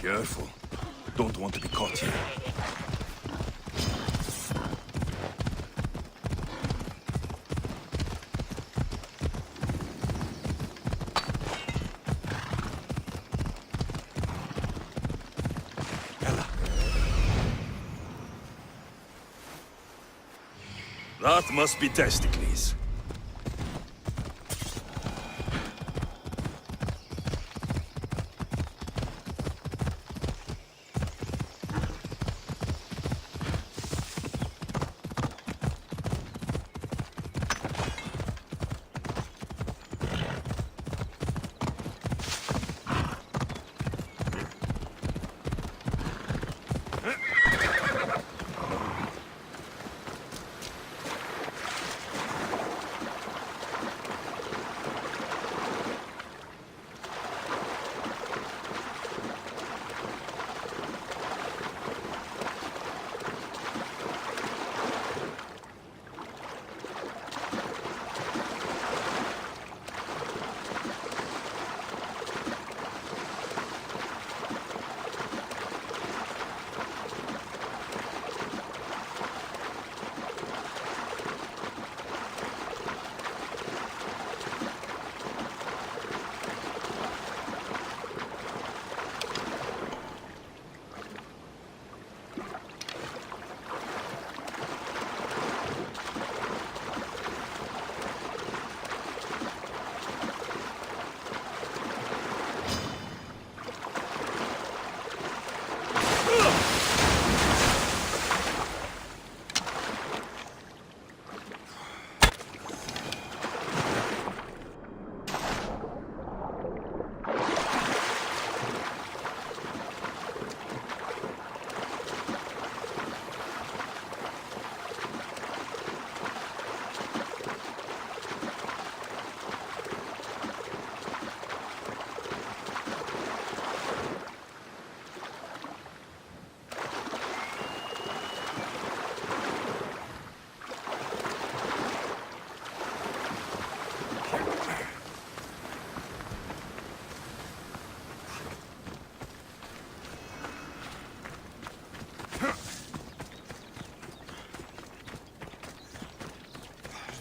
Careful. Don't want to be caught here. Ella. That must be testicles.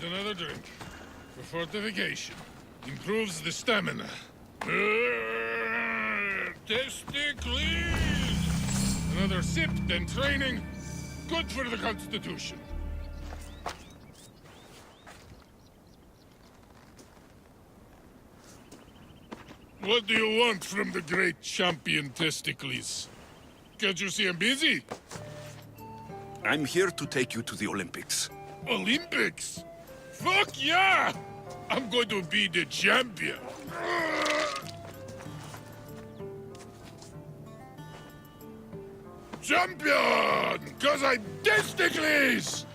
Just another drink. For fortification. Improves the stamina. Testicles! Another sip, then training. Good for the constitution. What do you want from the great champion Testicles? Can't you see I'm busy? I'm here to take you to the Olympics. Olympics? Fuck yeah! I'm going to be the champion. Champion! Cause I'm Testicles!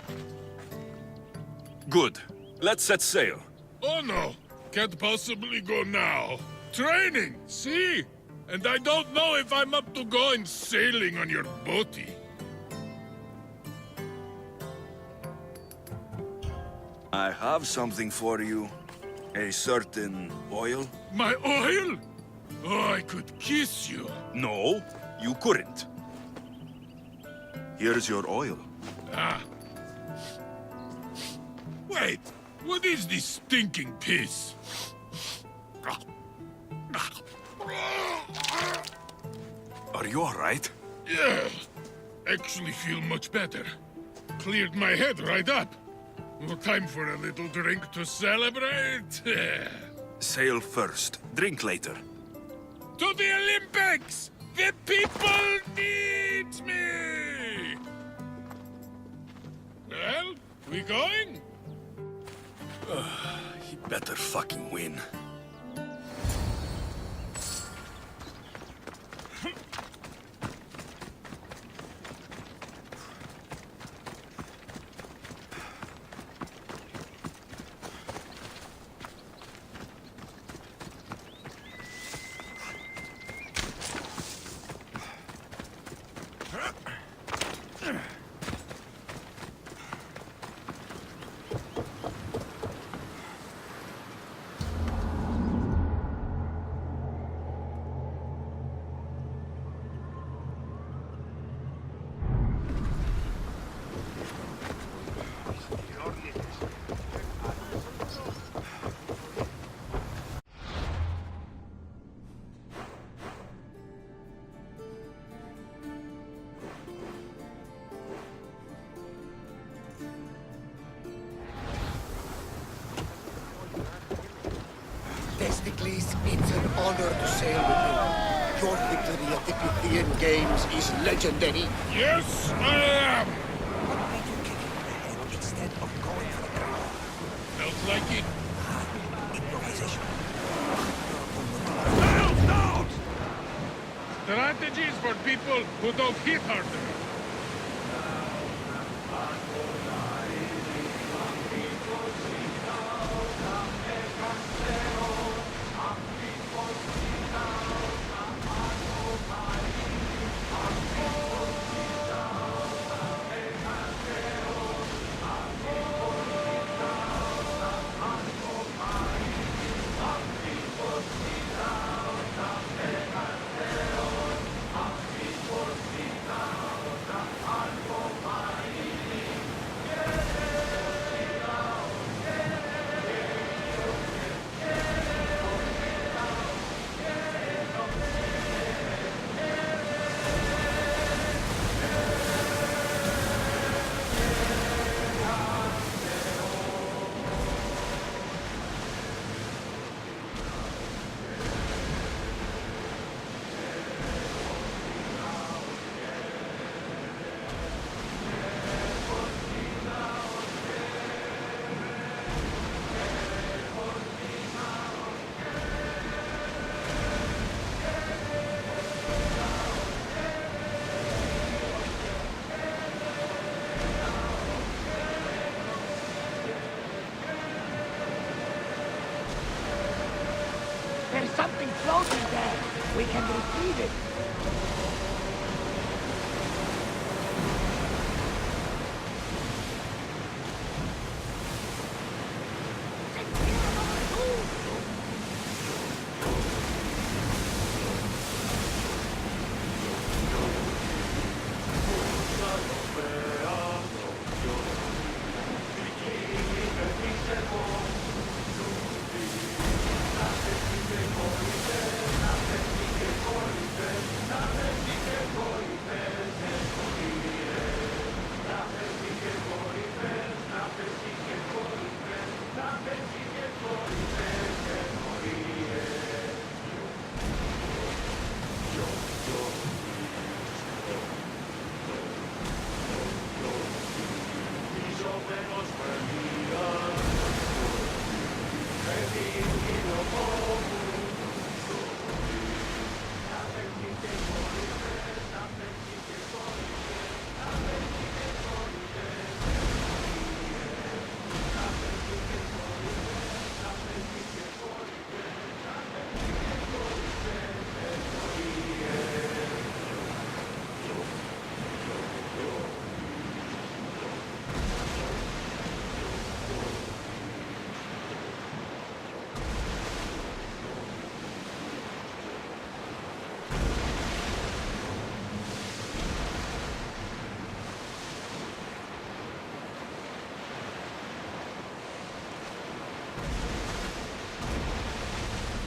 Good. Let's set sail. Oh no, can't possibly go now. Training, see? And I don't know if I'm up to going sailing on your boaty. I have something for you. A certain oil? My oil? Oh, I could kiss you. No, you couldn't. Here's your oil. Ah. Wait, what is this stinking piss? Are you all right? Yeah, actually feel much better. Cleared my head right up. Well, time for a little drink to celebrate. Sail first, drink later. To the Olympics! The people need me! Well, we going? He better fucking win. Testicles, it's an honor to sail with you. Your victory at the Pythian Games is legendary. Yes, I am! What made you kick him in the head instead of going for the crown? Felt like it. Improvisation. Strategies for people who don't hit harder. There's something floating there. We can retrieve it.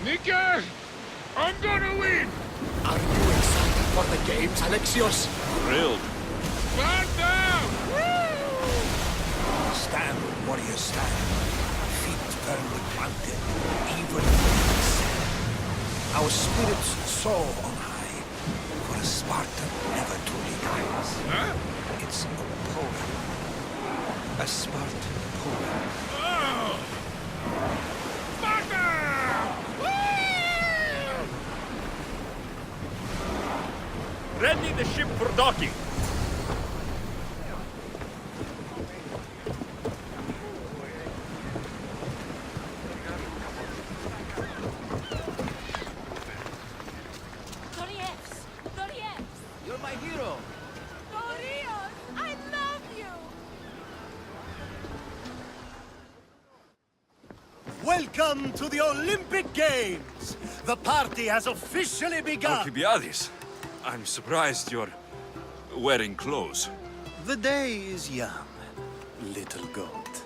Nika! I'm gonna win! Are you excited for the games, Alexios? Thrilled. Stand down! Woo! warriors stand, feet firmly planted, even wings. Our spirits soar on high, for a Spartan never truly dies. Huh? It's a poem. A Spartan poem. Oh! Sparta! Ready the ship for docking. You're my hero. I love you! Welcome to the Olympic Games! The party has officially begun! Alcibiades, I'm surprised you're wearing clothes. The day is young, little goat.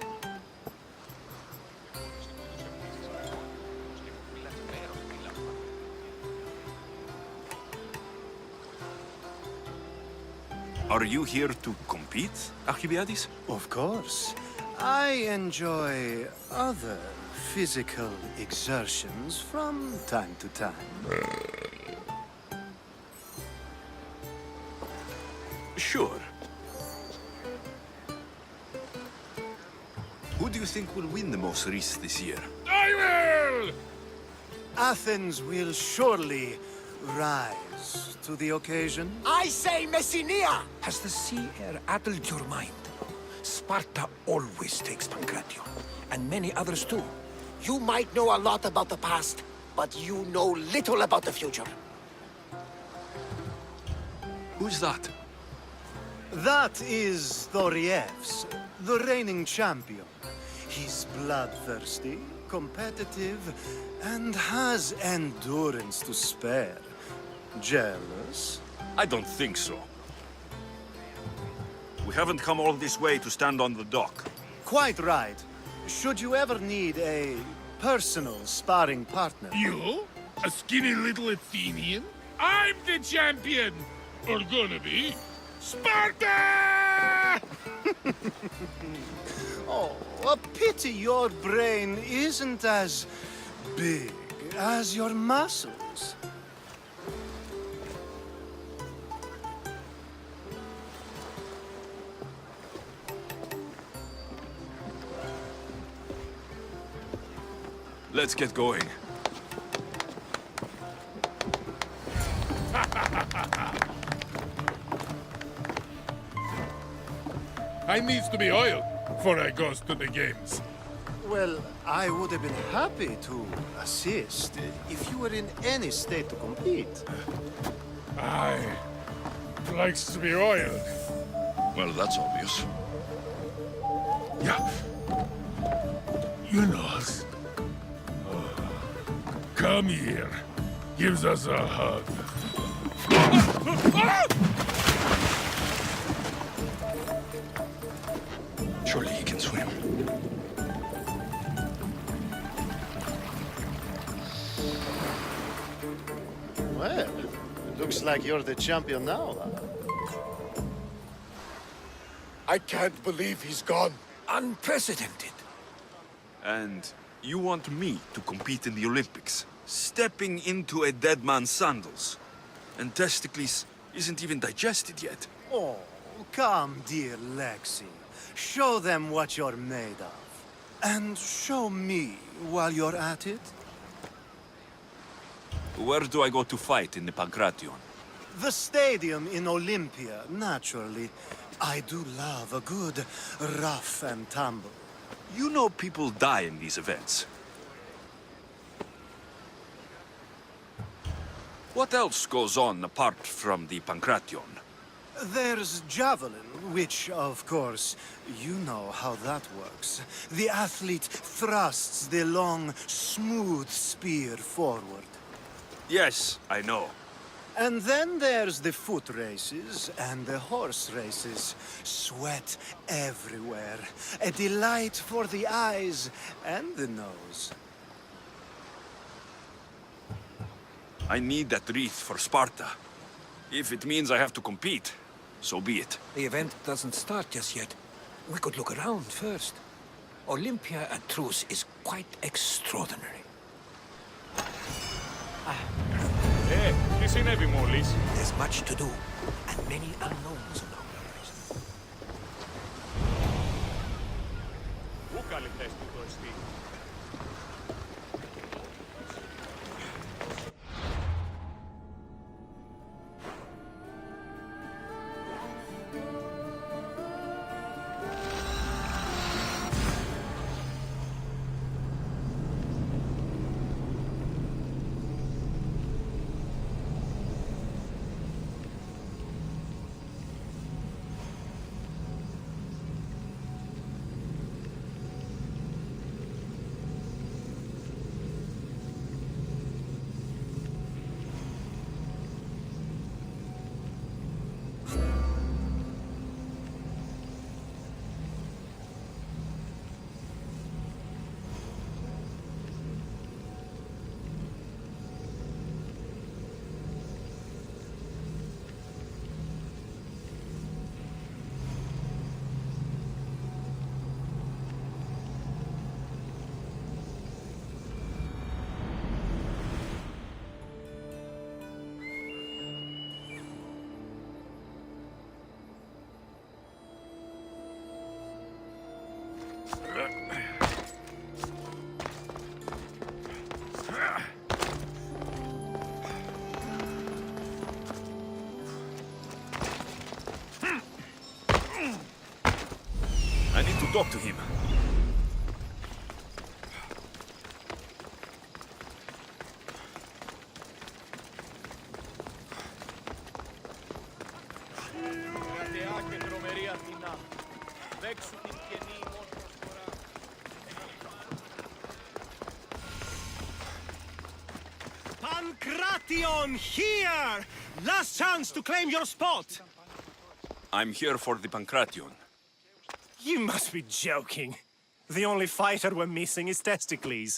Are you here to compete, Alcibiades? Of course. I enjoy other physical exertions from time to time. Sure. Who do you think will win the most race this year? I will! Athens will surely rise to the occasion. I say Messinia! Has the sea air addled your mind? Sparta always takes Pancration, and many others too. You might know a lot about the past, but you know little about the future. Who's that? That is Thorievs, the reigning champion. He's bloodthirsty, competitive, and has endurance to spare. Jealous? I don't think so. We haven't come all this way to stand on the dock. Quite right. Should you ever need a personal sparring partner? You? A skinny little Athenian? I'm the champion! Or gonna be. Sparta! Oh, a pity your brain isn't as big as your muscles. Let's get going. I needs to be oiled before I goes to the games. Well, I would have been happy to assist if you were in any state to compete. I likes to be oiled. Well, that's obvious. Yeah. You know us. Come here. Gives us a hug. Surely he can swim. Well, it looks like you're the champion now. I can't believe he's gone. Unprecedented. And you want me to compete in the Olympics? Stepping into a dead man's sandals. And Testicles isn't even digested yet. Oh, come, dear Lexi. Show them what you're made of. And show me while you're at it. Where do I go to fight in the Pancration? The stadium in Olympia, naturally. I do love a good rough and tumble. You know people die in these events. What else goes on apart from the Pancration? There's javelin, which, of course, you know how that works. The athlete thrusts the long, smooth spear forward. Yes, I know. And then there's the foot races and the horse races. Sweat everywhere. A delight for the eyes and the nose. I need that wreath for Sparta. If it means I have to compete, so be it. The event doesn't start just yet. We could look around first. Olympia at truce is quite extraordinary. Τι συνέβη μόλις? There's much to do, and many unknowns along the horizon. Πού καλυφθές του το εστί? I need to talk to him. Κρατεά και τρομερή Αθηνά. Δέξου την καινή ημών προσφορά. Pancration, here! Last chance to claim your spot! I'm here for the Pancration. You must be joking. The only fighter we're missing is Testicles.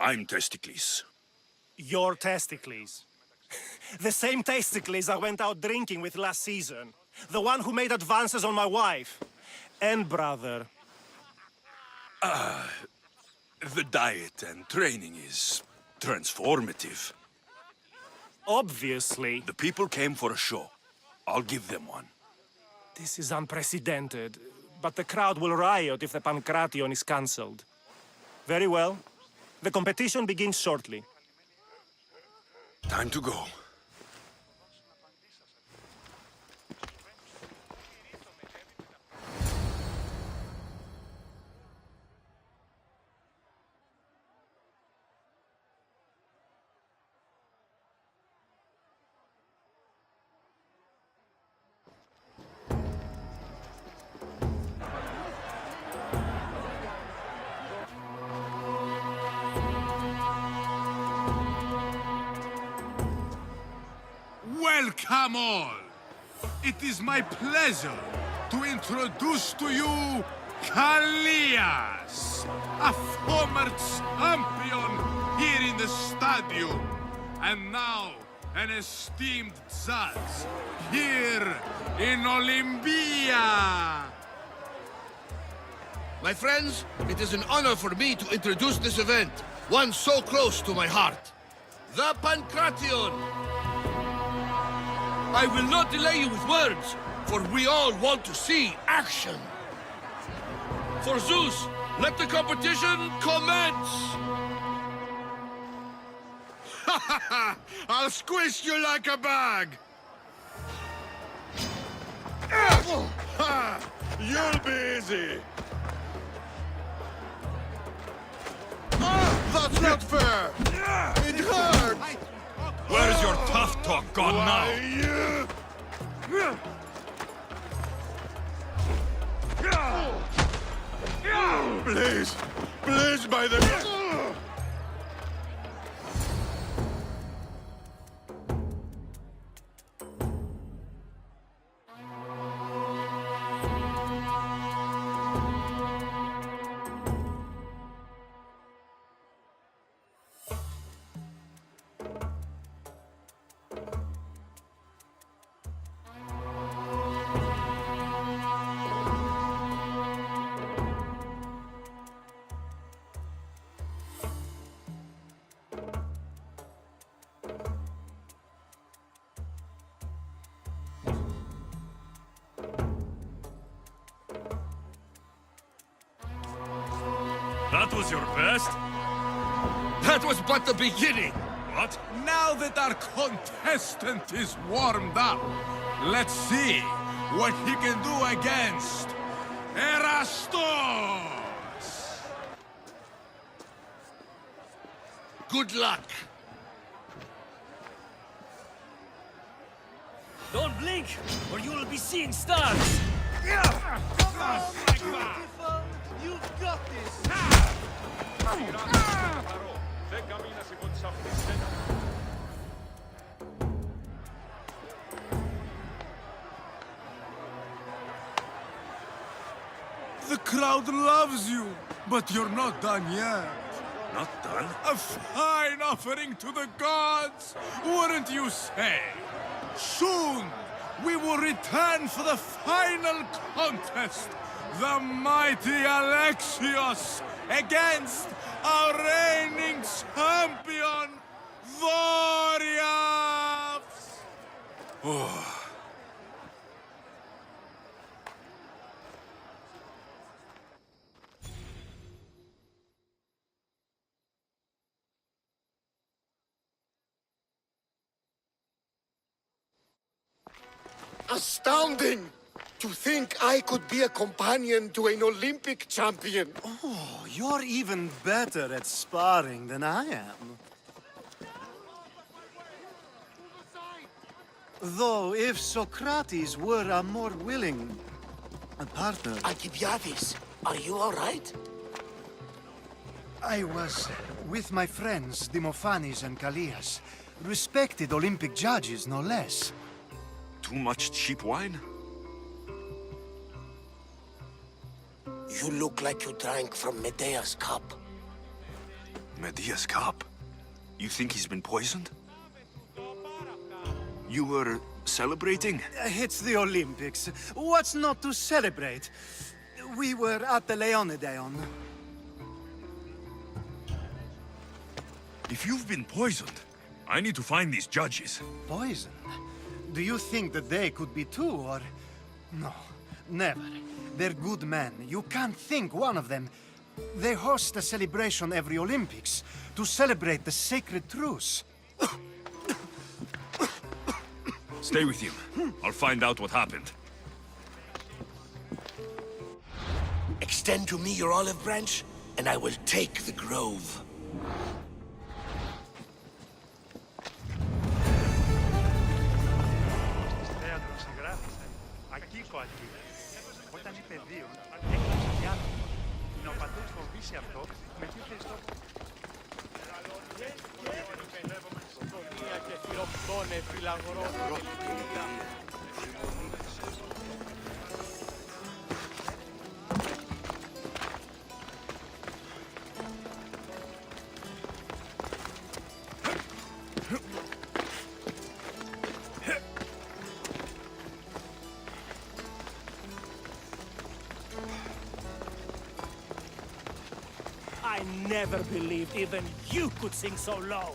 I'm Testicles. Your Testicles. The same Testicles I went out drinking with last season. The one who made advances on my wife. And brother. The diet and training is transformative. Obviously. The people came for a show. I'll give them one. This is unprecedented. But the crowd will riot if the Pancration is cancelled. Very well. The competition begins shortly. Time to go. Welcome all! It is my pleasure to introduce to you Kallias, a former champion here in the stadium, and now an esteemed judge here in Olympia. My friends, it is an honor for me to introduce this event, one so close to my heart. The Pancration! I will not delay you with words, for we all want to see action. For Zeus, let the competition commence! I'll squish you like a bag! You'll be easy! That's not fair! It hurts! Where's your tough talk gone now? Please! Please, by the... That was your best? That was but the beginning. What? Now that our contestant is warmed up, let's see what he can do against Erastos! Good luck. Don't blink, or you will be seeing stars! You've got this! The crowd loves you, but you're not done yet. Not done? A fine offering to the gods, wouldn't you say? Soon, we will return for the final contest. The mighty Alexios against our reigning champion, Voriavs! Astounding! To think I could be a companion to an Olympic champion. Oh, you're even better at sparring than I am. Though, if Socrates were a more willing partner... Alcibiades, are you all right? I was with my friends, Demophanes and Callias. Respected Olympic judges, no less. Too much cheap wine? You look like you drank from Medea's cup. Medea's cup? You think he's been poisoned? You were celebrating? It's the Olympics. What's not to celebrate? We were at the Leonideon. If you've been poisoned, I need to find these judges. Poison? Do you think that they could be too, or... No, never. They're good men. You can't think one of them. They host a celebration every Olympics to celebrate the sacred truce. Stay with him. I'll find out what happened. Extend to me your olive branch, and I will take the grove. Όταν είπε δύο, έκλεισε διάλογο. Να ο πατέρας φοβήσει αυτό, με τι Χριστό... και χειροκτώνε φυλαγρό. I never believed even you could sing so low.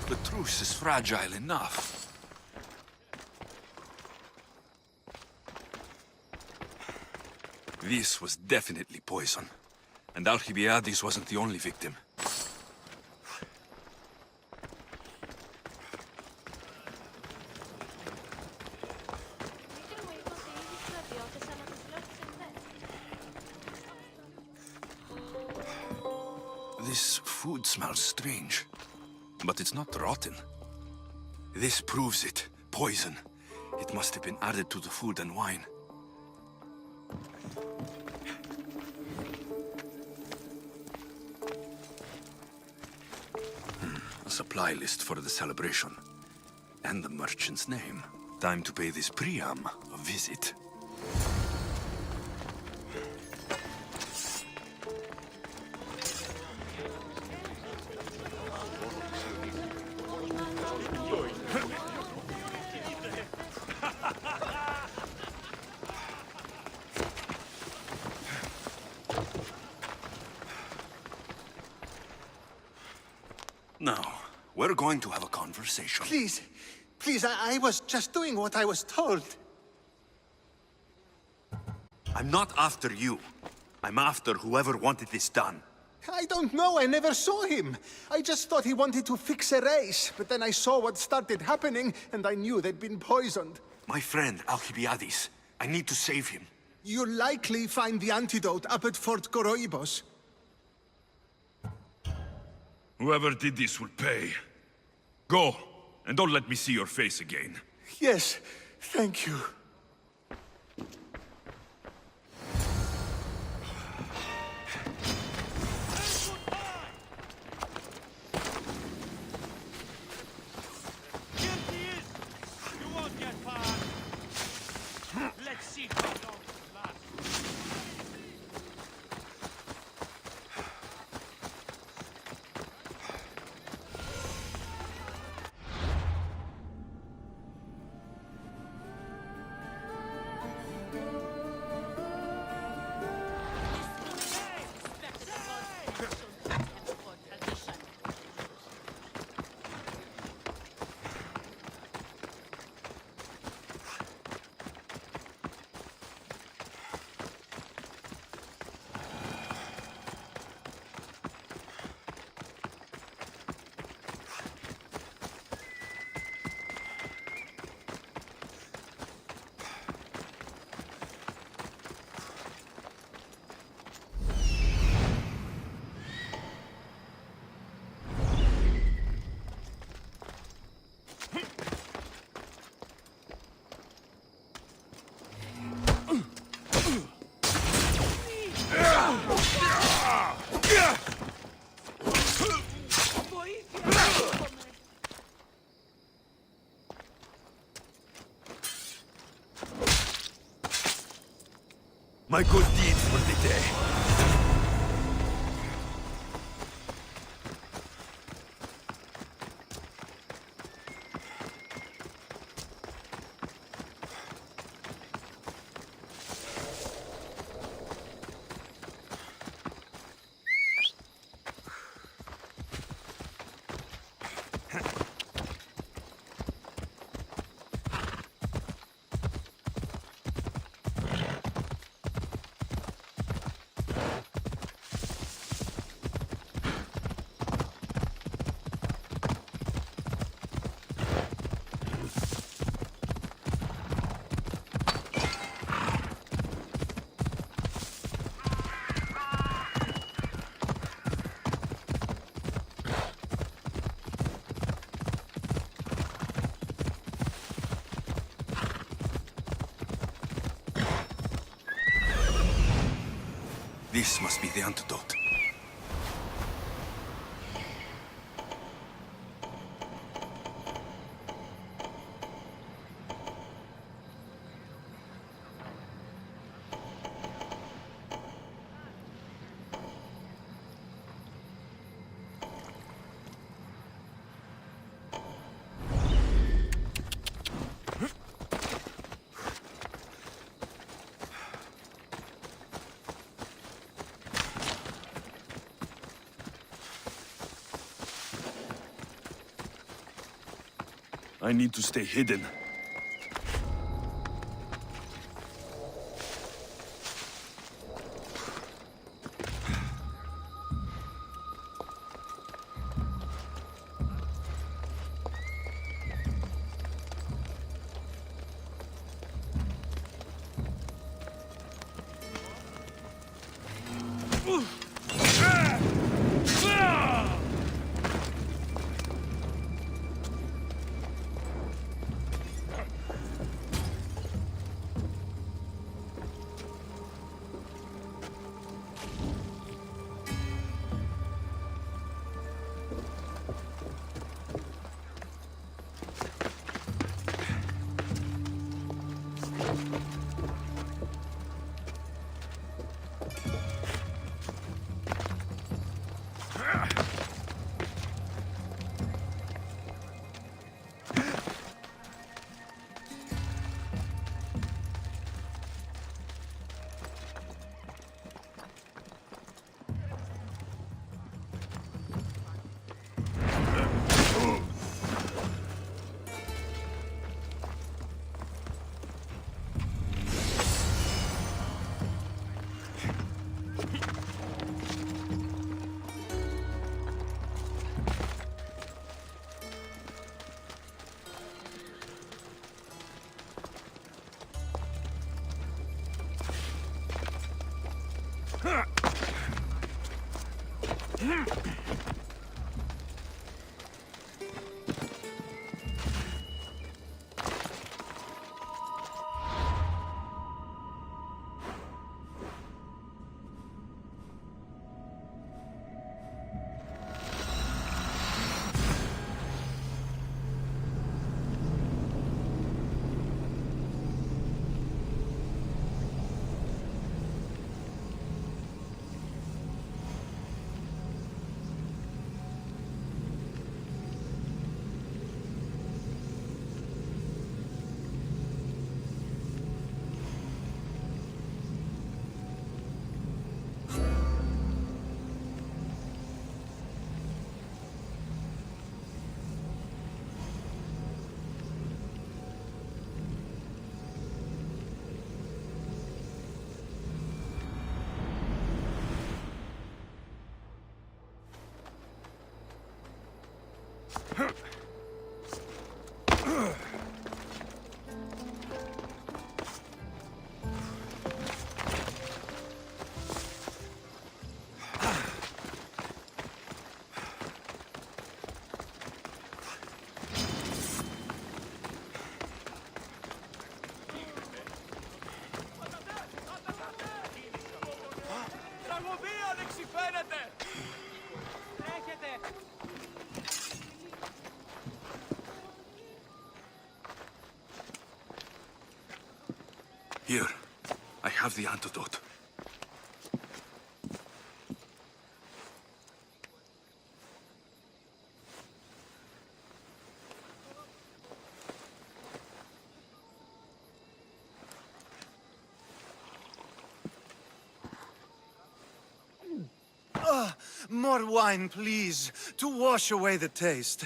The truce is fragile enough. This was definitely poison. And Alcibiades wasn't the only victim. This food smells strange. But it's not rotten. This proves it. Poison. It must have been added to the food and wine. A supply list for the celebration. And the merchant's name. Time to pay this Priam a visit. We're going to have a conversation. Please, please, I was just doing what I was told. I'm not after you. I'm after whoever wanted this done. I don't know, I never saw him. I just thought he wanted to fix a race, but then I saw what started happening, and I knew they'd been poisoned. My friend, Alcibiades. I need to save him. You'll likely find the antidote up at Fort Coroibos. Whoever did this will pay. Go, and don't let me see your face again. Yes, thank you. Let's see how long it lasts. My good deeds for the day. This must be the antidote. I need to stay hidden. περιμένετε! Έχετε! Here, I have the antidote. More wine, please, to wash away the taste.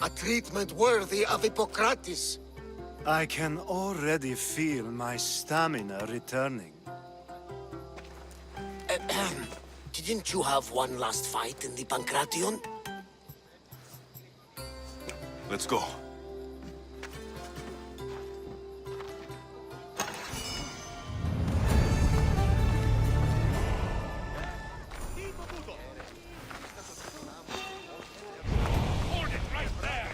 A treatment worthy of Hippocrates. I can already feel my stamina returning. Didn't you have one last fight in the Pancration? Let's go. Hold it right there!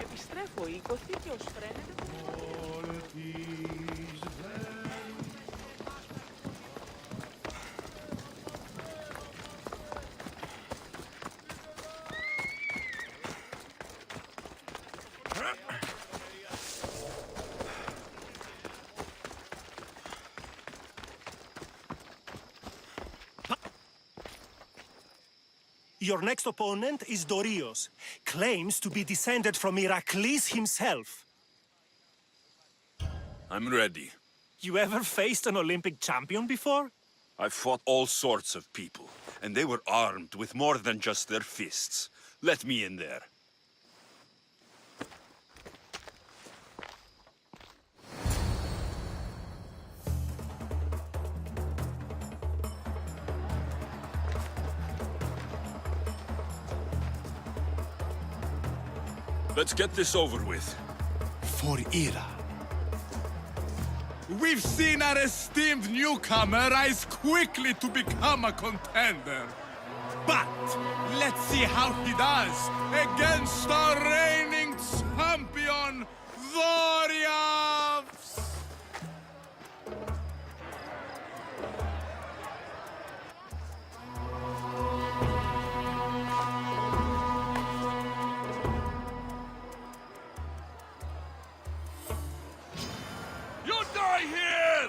Επιστρέφω, η υποθήκαιος φρένεται. Your next opponent is Dorios. Claims to be descended from Heracles himself. I'm ready. You ever faced an Olympic champion before? I've fought all sorts of people, and they were armed with more than just their fists. Let me in there. Let's get this over with. For Ira. We've seen our esteemed newcomer rise quickly to become a contender. But let's see how he does against our reigning champion, Dorios! You die here!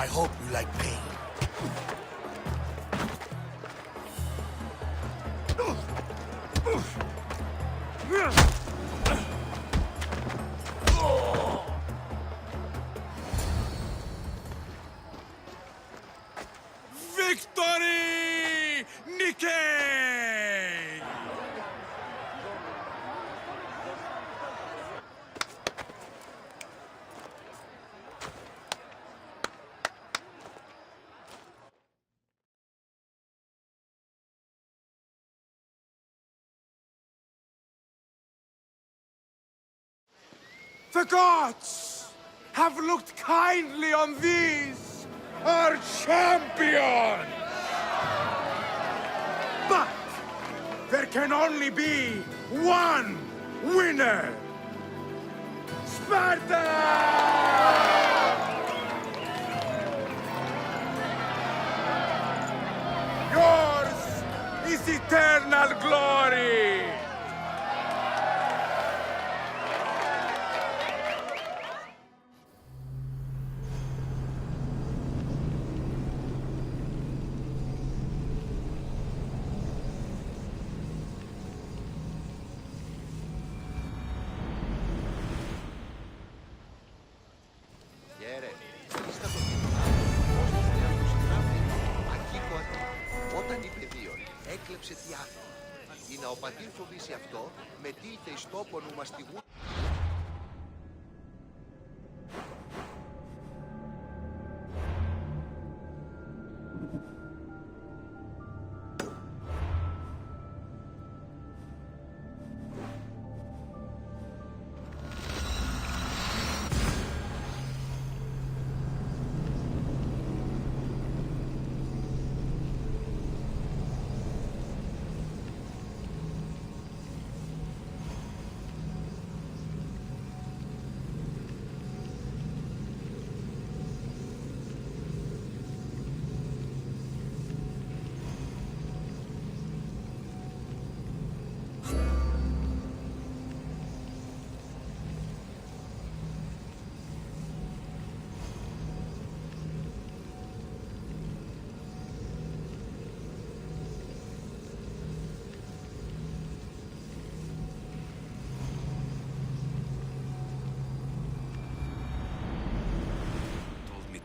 I hope you like pain. Victory! Nike! The gods have looked kindly on these, our champions! But there can only be one winner! Sparta! Yours is eternal glory! Γέρε, είστε το κοινωνά, πώς τους νέους γράφει, ακίκοατη, όταν είπε δίον, έκλεψε τι άφημα. Ή να ο πατήρ φοβήσει αυτό, με τι είτε εις τόπον ου μαστιγούν.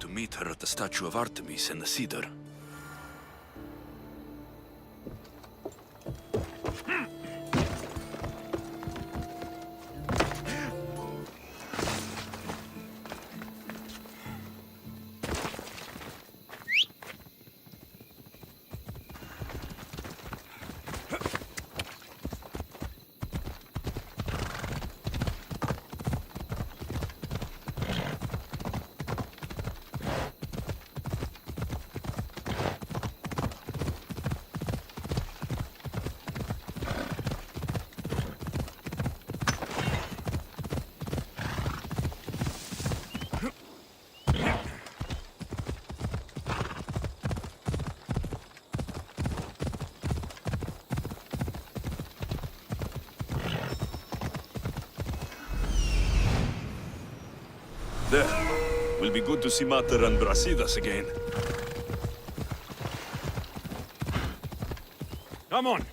to meet her at the statue of Artemis in the Cedar. There. Will be good to see Mater and Brasidas again. Come on.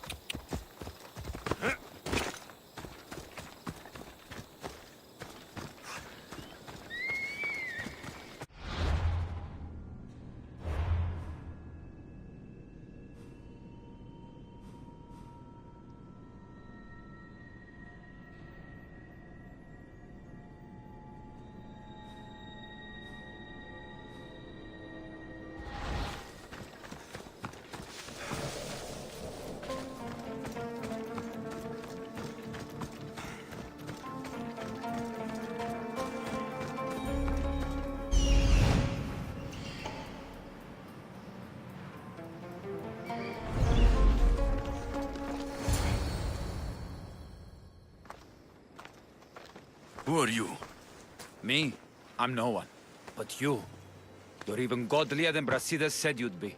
Who are you? Me? I'm no one. But you. You're even godlier than Brasidas said you'd be.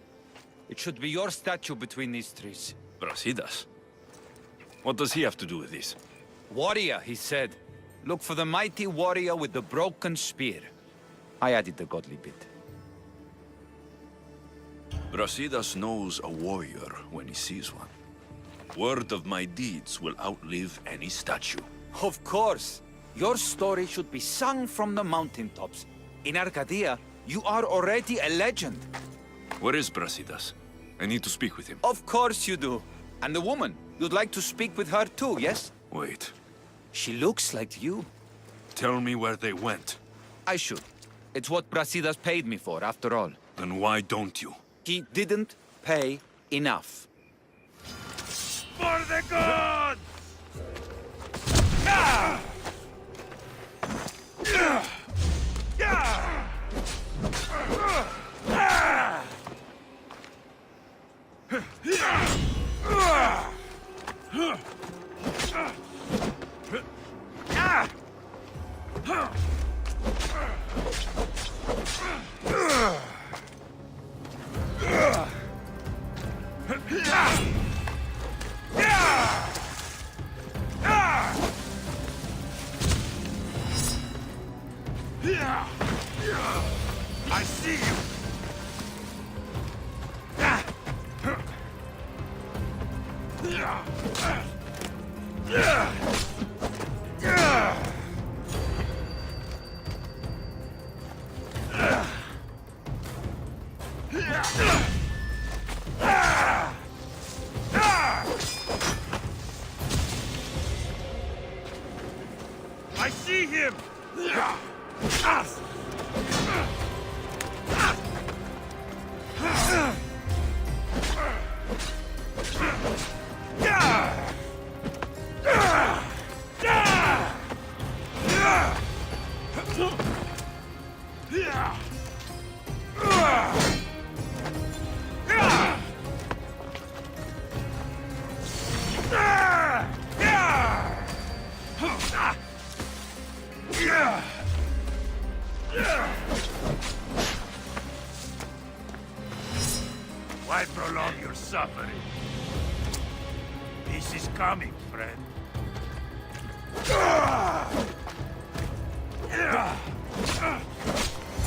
It should be your statue between these trees. Brasidas? What does he have to do with this? Warrior, he said. Look for the mighty warrior with the broken spear. I added the godly bit. Brasidas knows a warrior when he sees one. Word of my deeds will outlive any statue. Of course. Your story should be sung from the mountaintops. In Arcadia, you are already a legend. Where is Brasidas? I need to speak with him. Of course you do. And the woman, you'd like to speak with her too, yes? Wait. She looks like you. Tell me where they went. I should. It's what Brasidas paid me for, after all. Then why don't you? He didn't pay enough. For the gods! I see you! I see him! Why prolong your suffering? This is coming, friend.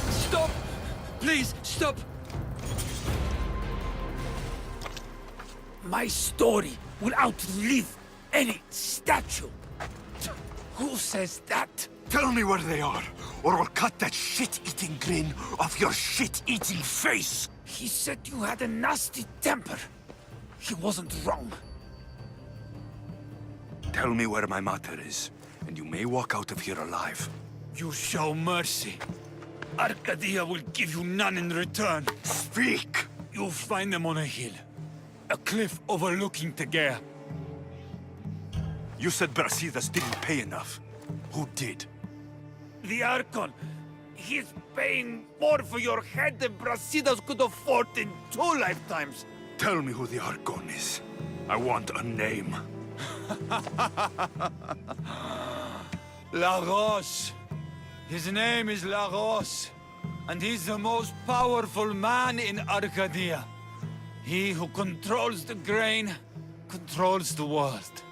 Stop! Please, stop! My story will outlive any statue. Who says that? Tell me where they are, or I'll cut that shit-eating grin off your shit-eating face! He said you had a nasty temper. He wasn't wrong. Tell me where my mater is, and you may walk out of here alive. You show mercy. Arcadia will give you none in return. Speak! You'll find them on a hill. A cliff overlooking Tegea. You said Brasidas didn't pay enough. Who did? The Archon. He's paying more for your head than Brasidas could afford in 2 lifetimes. Tell me who the Archon is. I want a name. Lagos. His name is Lagos. And he's the most powerful man in Arcadia. He who controls the grain, controls the world.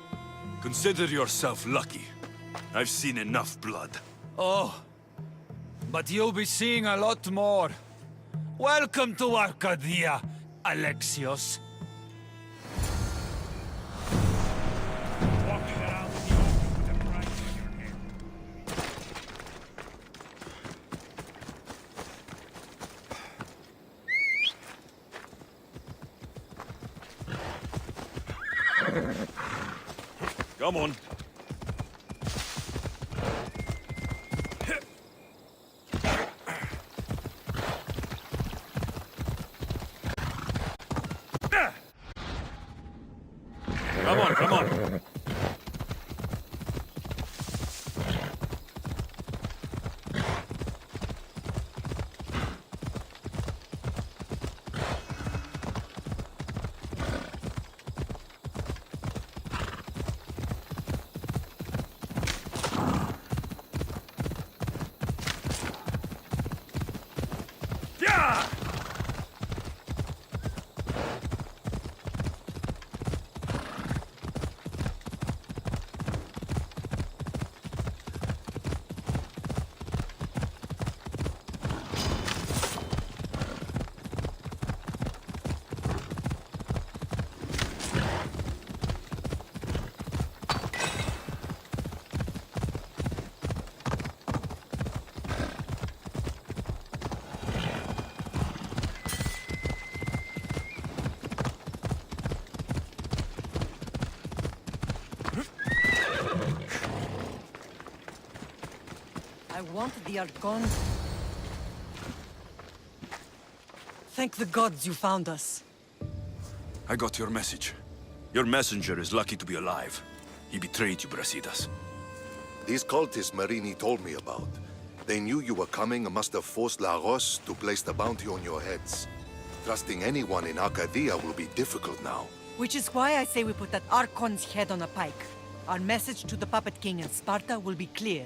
Consider yourself lucky. I've seen enough blood. Oh, but you'll be seeing a lot more. Welcome to Arcadia, Alexios. Walking around with the orc with a price on your head. Come on. Come on. I want the Archon. Thank the gods you found us. I got your message. Your messenger is lucky to be alive. He betrayed you, Brasidas. These cultists Marini told me about. They knew you were coming and must have forced Lagos to place the bounty on your heads. Trusting anyone in Arcadia will be difficult now. Which is why I say we put that Archon's head on a pike. Our message to the Puppet King in Sparta will be clear.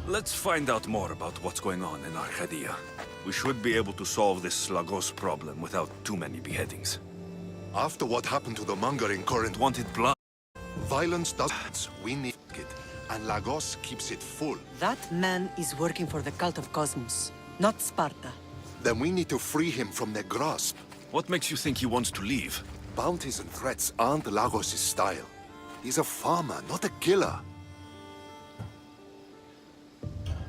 Let's find out more about what's going on in Arcadia. We should be able to solve this Lagos problem without too many beheadings. After what happened to the monger in Corinth, Wanted blood. violence does. We need it, and Lagos keeps it full. That man is working for the cult of Cosmos, not Sparta. Then we need to free him from their grasp. What makes you think he wants to leave? Bounties and threats aren't Lagos' style. He's a farmer, not a killer.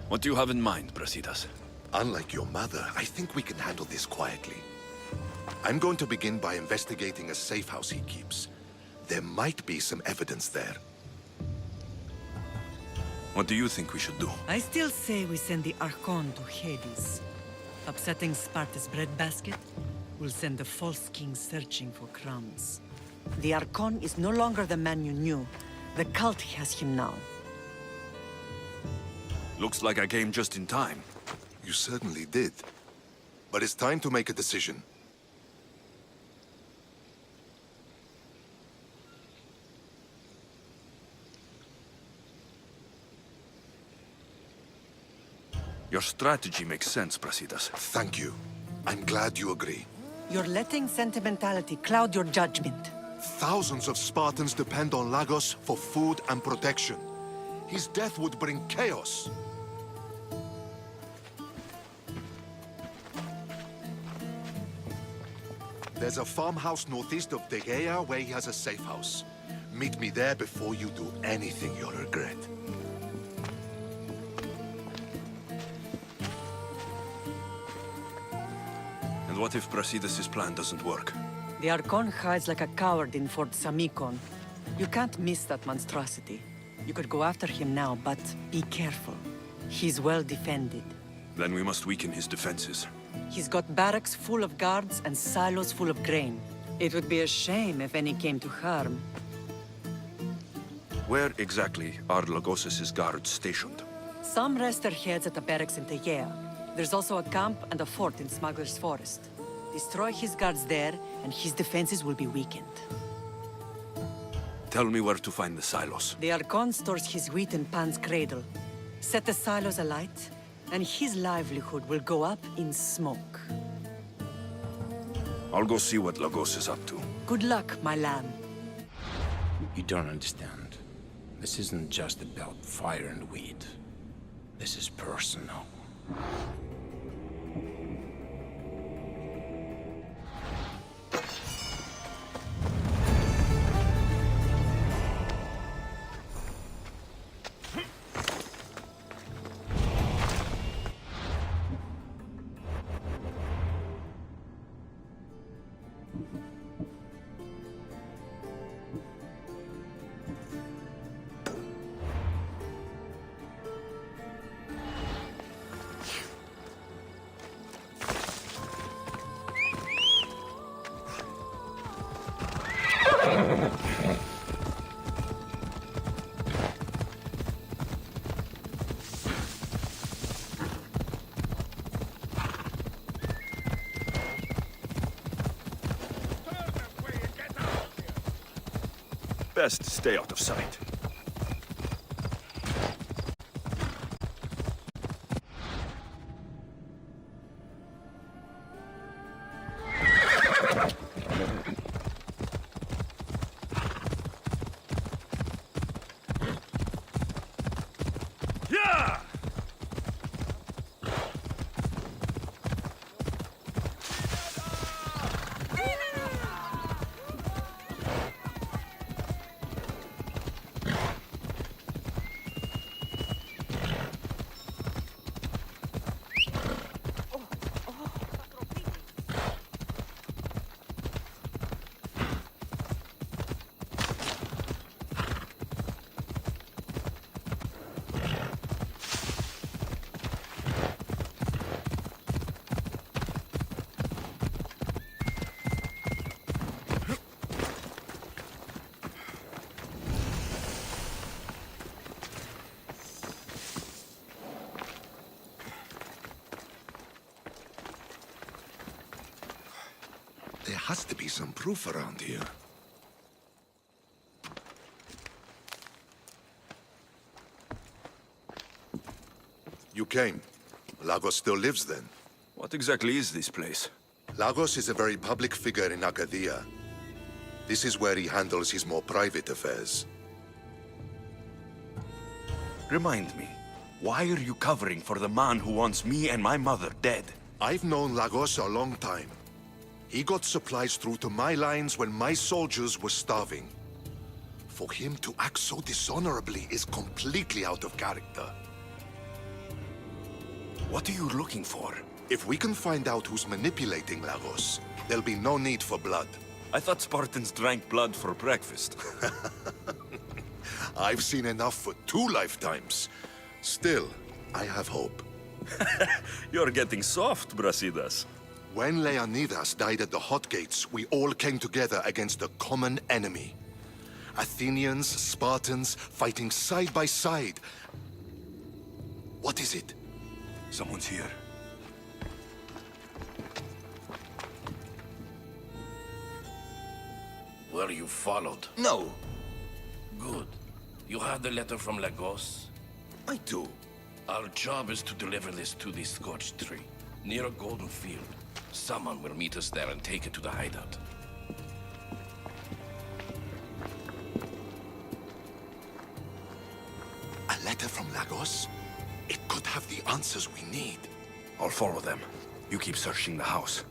What do you have in mind, Brasidas? Unlike your mother, I think we can handle this quietly. I'm going to begin by investigating a safe house he keeps. There might be some evidence there. What do you think we should do? I still say we send the Archon to Hades. Upsetting Sparta's breadbasket will send the false king searching for crumbs. The Archon is no longer the man you knew. The cult has him now. Looks like I came just in time. You certainly did. But it's time to make a decision. Your strategy makes sense, Brasidas. Thank you. I'm glad you agree. You're letting sentimentality cloud your judgment. Thousands of Spartans depend on Lagos for food and protection. His death would bring chaos. There's a farmhouse northeast of Tegea where he has a safe house. Meet me there before you do anything you'll regret. And what if Brasidas' plan doesn't work? The Archon hides like a coward in Fort Samikon. You can't miss that monstrosity. You could go after him now, but be careful. He's well defended. Then we must weaken his defenses. He's got barracks full of guards and silos full of grain. It would be a shame if any came to harm. Where exactly are Lagos' guards stationed? Some rest their heads at the barracks in Tegea. There's also a camp and a fort in Smuggler's Forest. Destroy his guards there, and his defenses will be weakened. Tell me where to find the silos. The Archon stores his wheat in Pan's cradle. Set the silos alight, and his livelihood will go up in smoke. I'll go see what Lagos is up to. Good luck, my lamb. You don't understand. This isn't just about fire and weed. This is personal. Best stay out of sight. There has to be some proof around here. You came. Lagos still lives then? What exactly is this place? Lagos is a very public figure in Arcadia. This is where he handles his more private affairs. Remind me, why are you covering for the man who wants me and my mother dead? I've known Lagos a long time. He got supplies through to my lines when my soldiers were starving. For him to act so dishonorably is completely out of character. What are you looking for? If we can find out who's manipulating Lagos, there'll be no need for blood. I thought Spartans drank blood for breakfast. I've seen enough for 2 lifetimes. Still, I have hope. You're getting soft, Brasidas. When Leonidas died at the Hot Gates, we all came together against a common enemy. Athenians, Spartans, fighting side by side. What is it? Someone's here. Were you followed? No. Good. You have the letter from Lagos? I do. Our job is to deliver this to the scorched tree, near a golden field. Someone will meet us there and take it to the hideout. A letter from Lagos? It could have the answers we need. I'll follow them. You keep searching the house.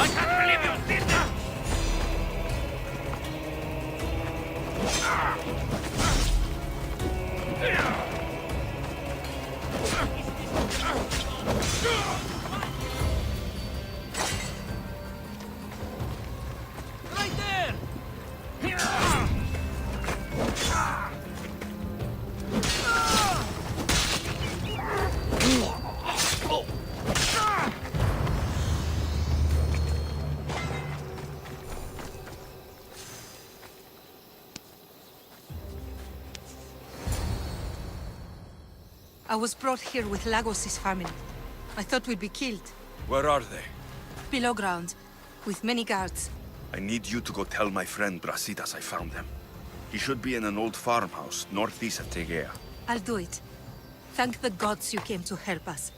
I can't believe you did that! Right there! I was brought here with Lagos' family. I thought we'd be killed. Where are they? Below ground, with many guards. I need you to go tell my friend Brasidas I found them. He should be in an old farmhouse northeast of Tegea. I'll do it. Thank the gods you came to help us.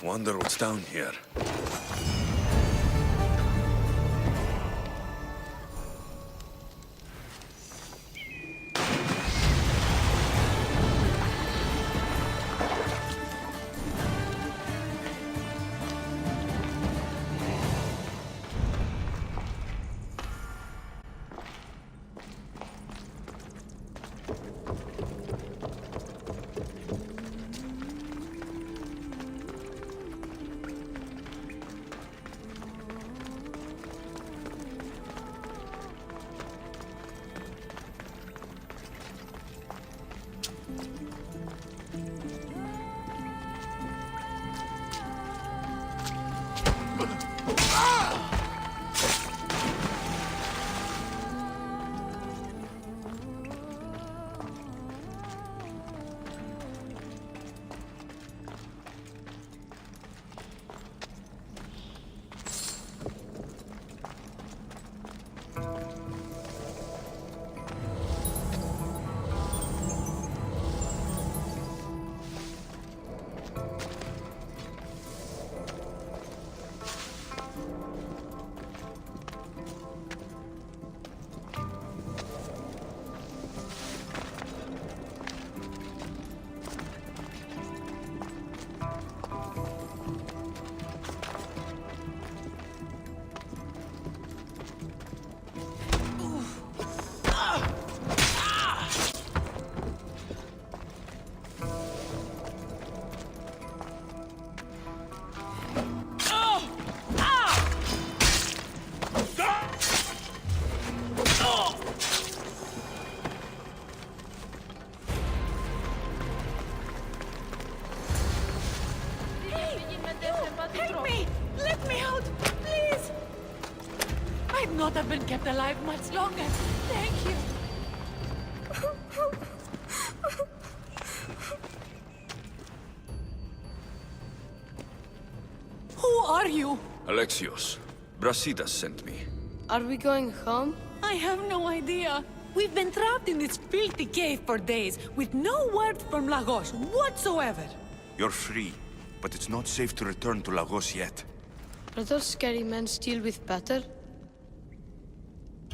Wonder what's down here. should not have been kept alive much longer. Thank you. Who are you? Alexios. Brasidas sent me. Are we going home? I have no idea. We've been trapped in this filthy cave for days, with no word from Lagos whatsoever. You're free, but it's not safe to return to Lagos yet. Are those scary men still with Peter?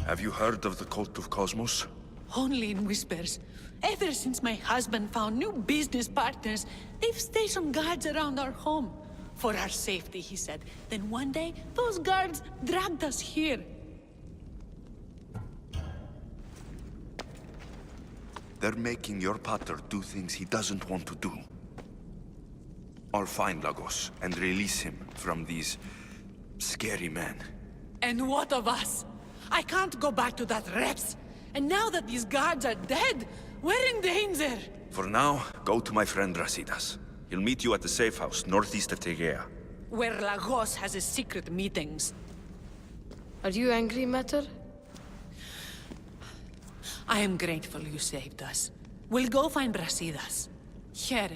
Have you heard of the Cult of Cosmos? Only in whispers. Ever since my husband found new business partners, they've stationed guards around our home. For our safety, he said. Then one day, those guards dragged us here. They're making your pater do things he doesn't want to do. I'll find Lagos and release him from these scary men. And what of us? I can't go back to that Reps. And now that these guards are dead, we're in danger. For now, go to my friend Brasidas. He'll meet you at the safe house northeast of Tegea. Where Lagos has his secret meetings. Are you angry, Mater? I am grateful you saved us. We'll go find Brasidas. Here.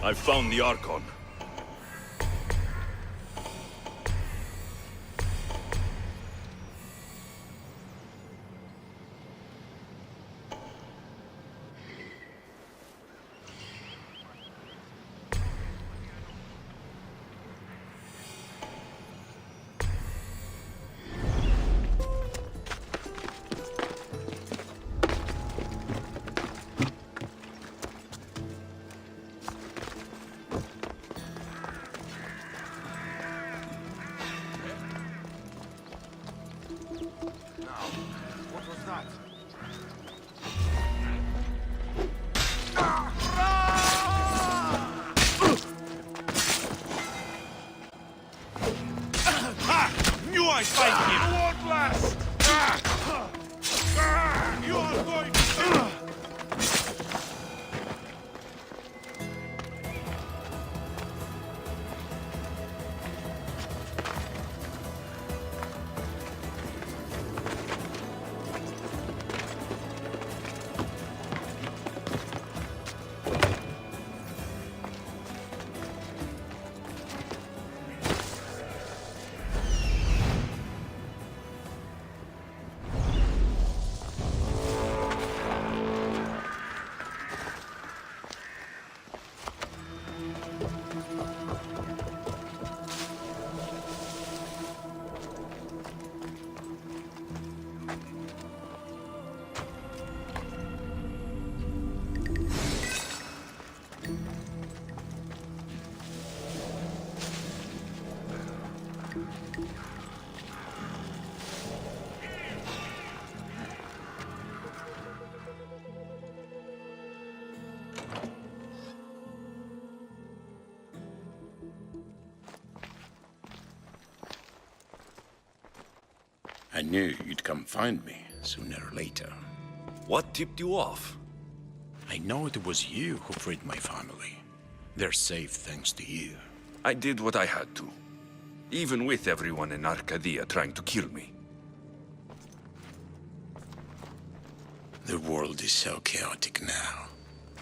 I found the Archon. What was that? Knew I'd find him! You won't last! You are going to... I knew you'd come find me sooner or later. What tipped you off? I know it was you who freed my family. They're safe thanks to you. I did what I had to. Even with everyone in Arcadia trying to kill me. The world is so chaotic now.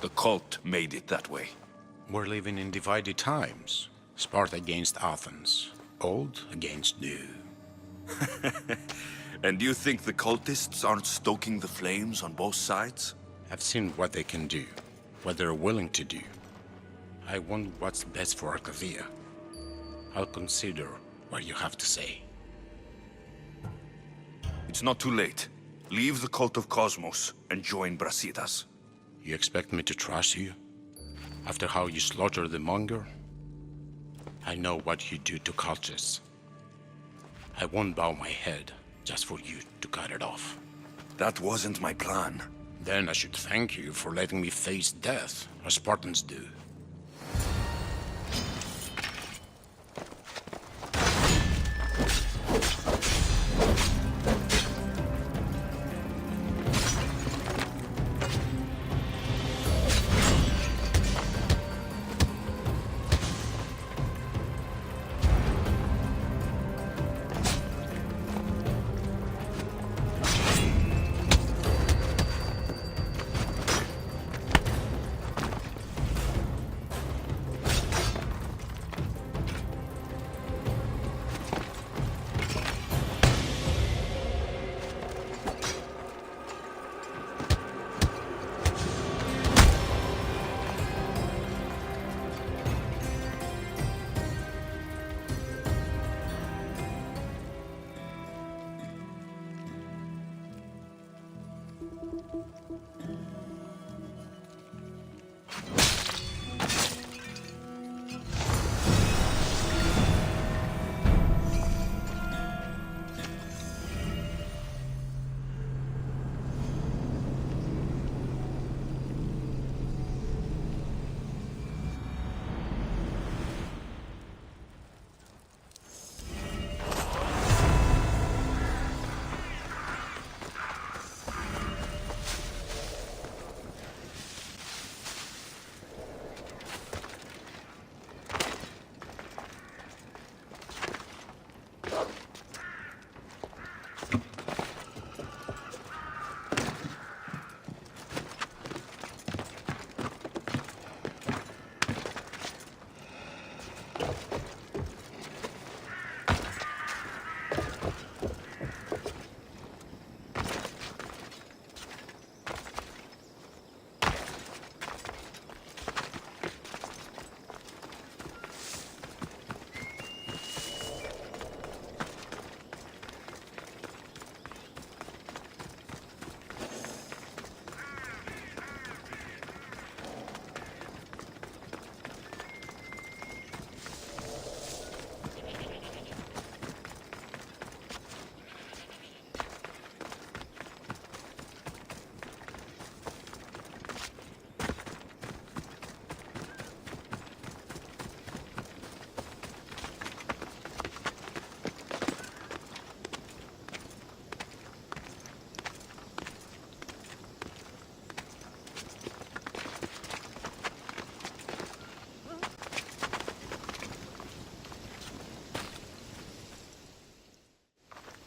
The cult made it that way. We're living in divided times. Sparta against Athens. Old against new. And you think the cultists aren't stoking the flames on both sides? I've seen what they can do, what they're willing to do. I want what's best for Arcadia. I'll consider what you have to say. It's not too late. Leave the cult of Cosmos and join Brasidas. You expect me to trust you? After how you slaughtered the monger? I know what you do to cultists. I won't bow my head just for you to cut it off. That wasn't my plan. Then I should thank you for letting me face death, as Spartans do.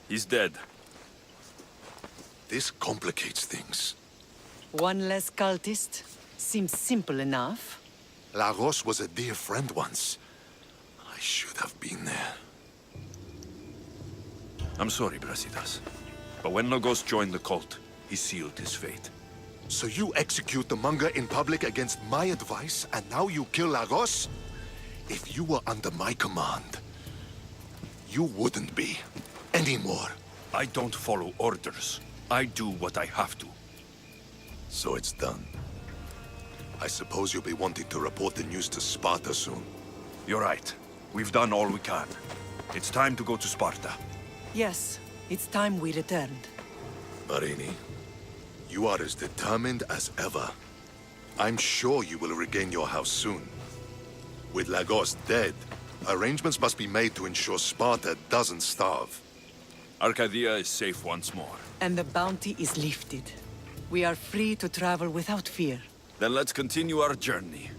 He's dead. This complicates things. One less cultist? Seems simple enough. Lagos was a dear friend once. I should have been there. I'm sorry, Brasidas. But when Lagos joined the cult, he sealed his fate. So you execute the Manga in public against my advice, and now you kill Lagos? If you were under my command, you wouldn't be. Anymore. I don't follow orders. I do what I have to. So it's done. I suppose you'll be wanting to report the news to Sparta soon. You're right. We've done all we can. It's time to go to Sparta. Yes, it's time we returned. Marini, you are as determined as ever. I'm sure you will regain your house soon. With Lagos dead, arrangements must be made to ensure Sparta doesn't starve. Arcadia is safe once more. And the bounty is lifted. We are free to travel without fear. Then let's continue our journey.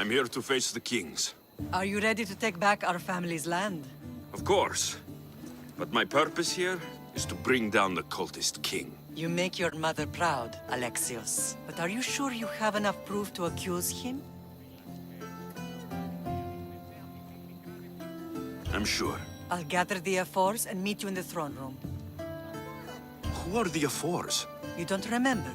I'm here to face the kings. Are you ready to take back our family's land? Of course. But my purpose here is to bring down the cultist king. You make your mother proud, Alexios. But are you sure you have enough proof to accuse him? I'm sure. I'll gather the F4s and meet you in the throne room. Who are the F4s? You don't remember?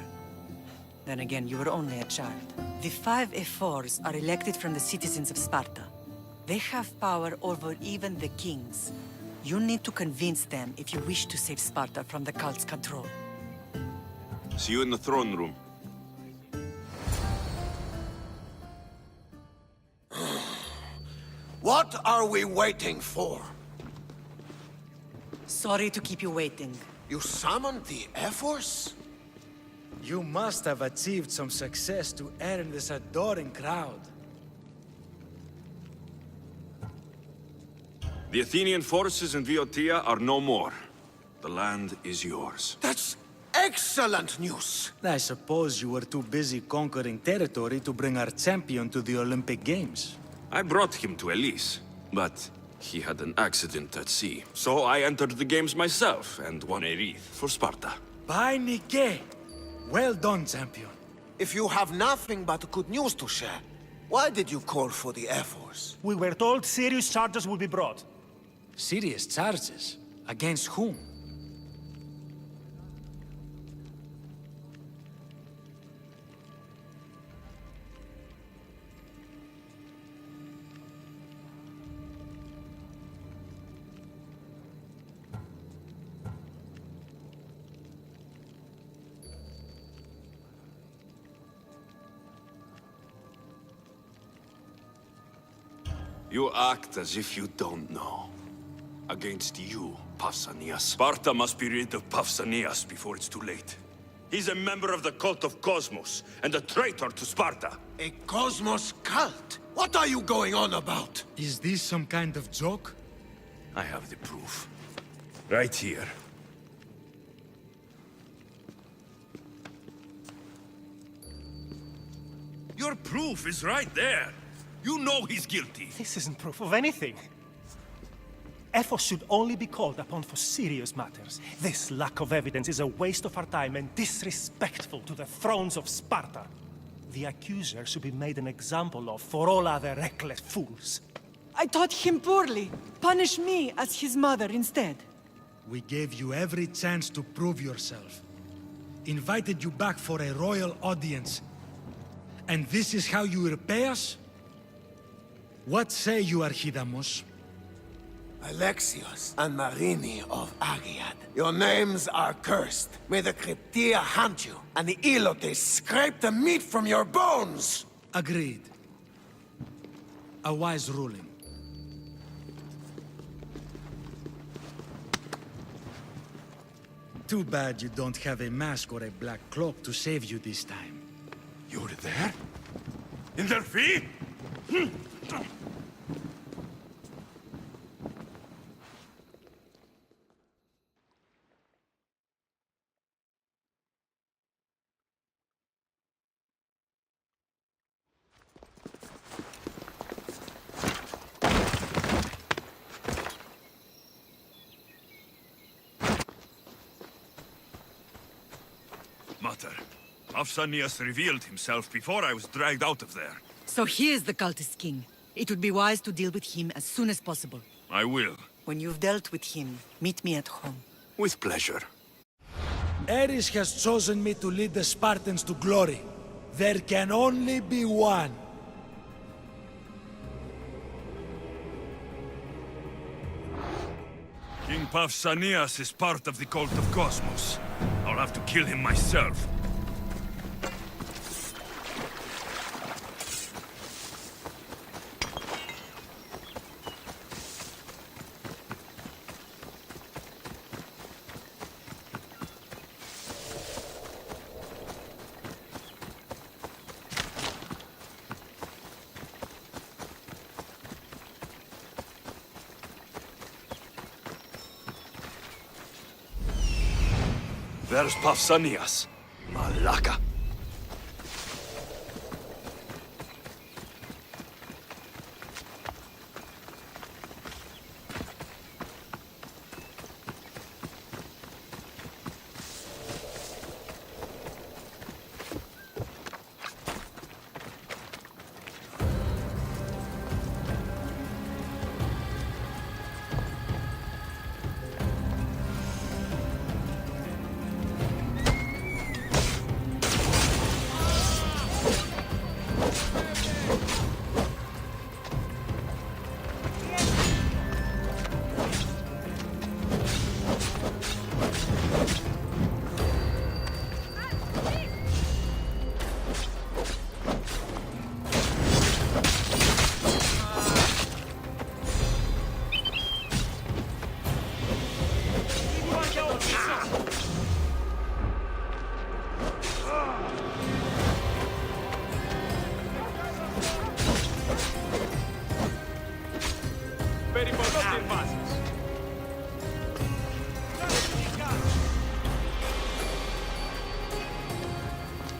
Then again, you were only a child. The 5 F4s are elected from the citizens of Sparta. They have power over even the kings. You need to convince them if you wish to save Sparta from the cult's control. See you in the throne room. What are we waiting for? Sorry to keep you waiting. You summoned the F-Force? You must have achieved some success to earn this adoring crowd. The Athenian forces in Viotia are no more. The land is yours. That's excellent news! I suppose you were too busy conquering territory to bring our champion to the Olympic Games. I brought him to Elise, but He had an accident at sea. So I entered the games myself and won a wreath for Sparta. By Nike! Well done, champion. If you have nothing but good news to share, why did you call for the Air Force? We were told serious charges will be brought. Serious charges? Against whom? You act as if you don't know. Against you, Pausanias. Sparta must be rid of Pausanias before it's too late. He's a member of the cult of Cosmos, and a traitor to Sparta. A Cosmos cult? What are you going on about? Is this some kind of joke? I have the proof. Right here. Your proof is right there. You know he's guilty. This isn't proof of anything. Ephos should only be called upon for serious matters. This lack of evidence is a waste of our time and disrespectful to the thrones of Sparta. The accuser should be made an example of for all other reckless fools. I taught him poorly. Punish me as his mother instead. We gave you every chance to prove yourself. Invited you back for a royal audience. And this is how you repay us? What say you, Archidamos? Alexios and Marini of Agiad, your names are cursed. May the Cryptia hunt you, and the Ilotes scrape the meat from your bones! Agreed. A wise ruling. Too bad you don't have a mask or a black cloak to save you this time. You were there? In their feet? Mater, Pausanias revealed himself before I was dragged out of there. So he is the cultist king. It would be wise to deal with him as soon as possible. I will. When you've dealt with him, meet me at home. With pleasure. Ares has chosen me to lead the Spartans to glory. There can only be one. King Pausanias is part of the cult of Cosmos. I'll have to kill him myself. There's Pausanias. Malaka.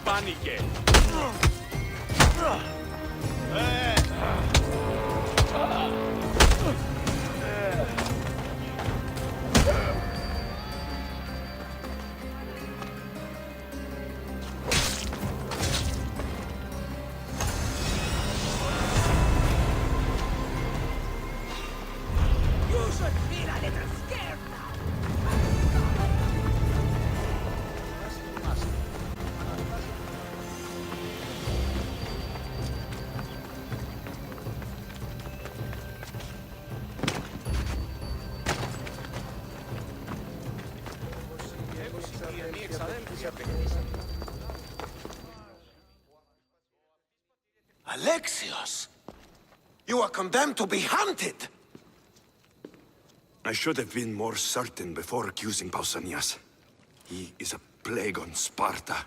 Πάνηκε. Alexios! You are condemned to be hunted! I should have been more certain before accusing Pausanias. He is a plague on Sparta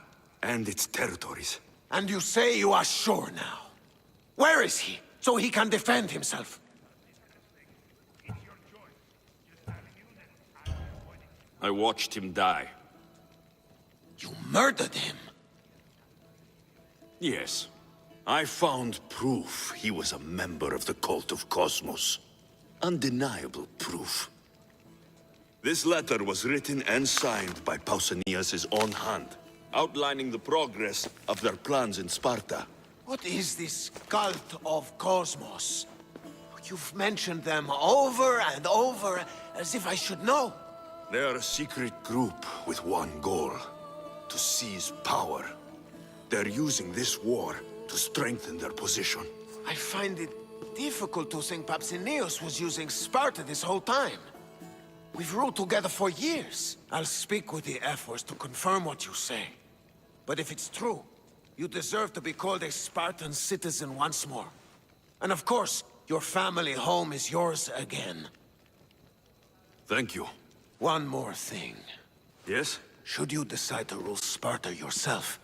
and its territories. And you say you are sure now? Where is he, so he can defend himself? I watched him die. You murdered him? Yes. I found proof he was a member of the cult of Cosmos. Undeniable proof. This letter was written and signed by Pausanias' own hand, outlining the progress of their plans in Sparta. What is this cult of Cosmos? You've mentioned them over and over, as if I should know. They are a secret group with one goal: to seize power. They're using this war to strengthen their position. I find it difficult to think Pausanias was using Sparta this whole time. We've ruled together for years. I'll speak with the Ephors to confirm what you say. But if it's true, you deserve to be called a Spartan citizen once more. And of course, your family home is yours again. Thank you. One more thing. Yes? Should you decide to rule Sparta yourself,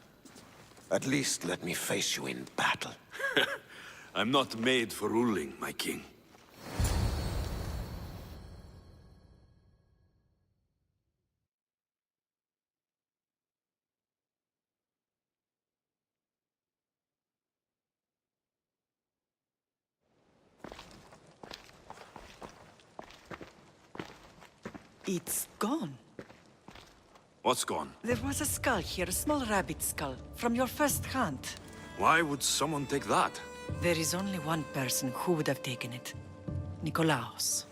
at least let me face you in battle. I'm not made for ruling, my king. It's gone. What's gone? There was a skull here, a small rabbit skull, from your first hunt. Why would someone take that? There is only one person who would have taken it. Nikolaos.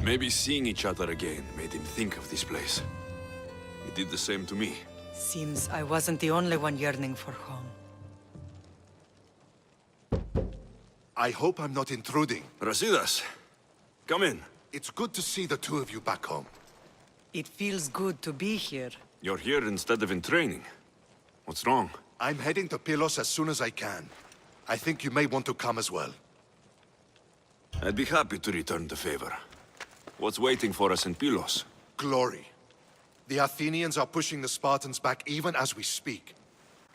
Maybe seeing each other again made him think of this place. He did the same to me. Seems I wasn't the only one yearning for home. I hope I'm not intruding. Rasidas, come in. It's good to see the two of you back home. It feels good to be here. You're here instead of in training. What's wrong? I'm heading to Pylos as soon as I can. I think you may want to come as well. I'd be happy to return the favor. What's waiting for us in Pylos? Glory. The Athenians are pushing the Spartans back even as we speak.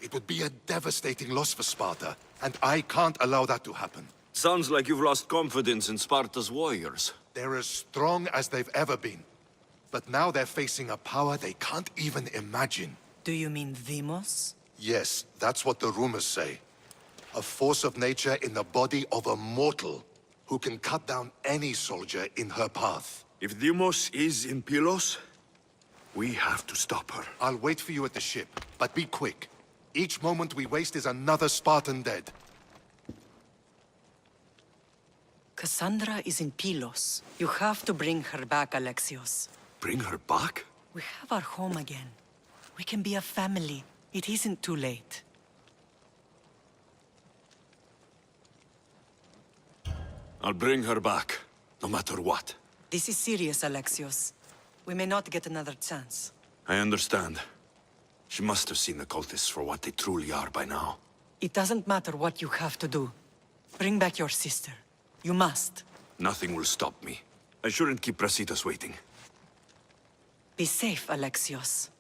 It would be a devastating loss for Sparta, and I can't allow that to happen. Sounds like you've lost confidence in Sparta's warriors. They're as strong as they've ever been. But now they're facing a power they can't even imagine. Do you mean Deimos? Yes, that's what the rumors say. A force of nature in the body of a mortal who can cut down any soldier in her path. If Deimos is in Pylos, we have to stop her. I'll wait for you at the ship, but be quick. Each moment we waste is another Spartan dead. Cassandra is in Pylos. You have to bring her back, Alexios. Bring her back? We have our home again. We can be a family. It isn't too late. I'll bring her back, no matter what. This is serious, Alexios. We may not get another chance. I understand. She must have seen the cultists for what they truly are by now. It doesn't matter what you have to do. Bring back your sister. You must. Nothing will stop me. I shouldn't keep Brasidas waiting. Be safe, Alexios.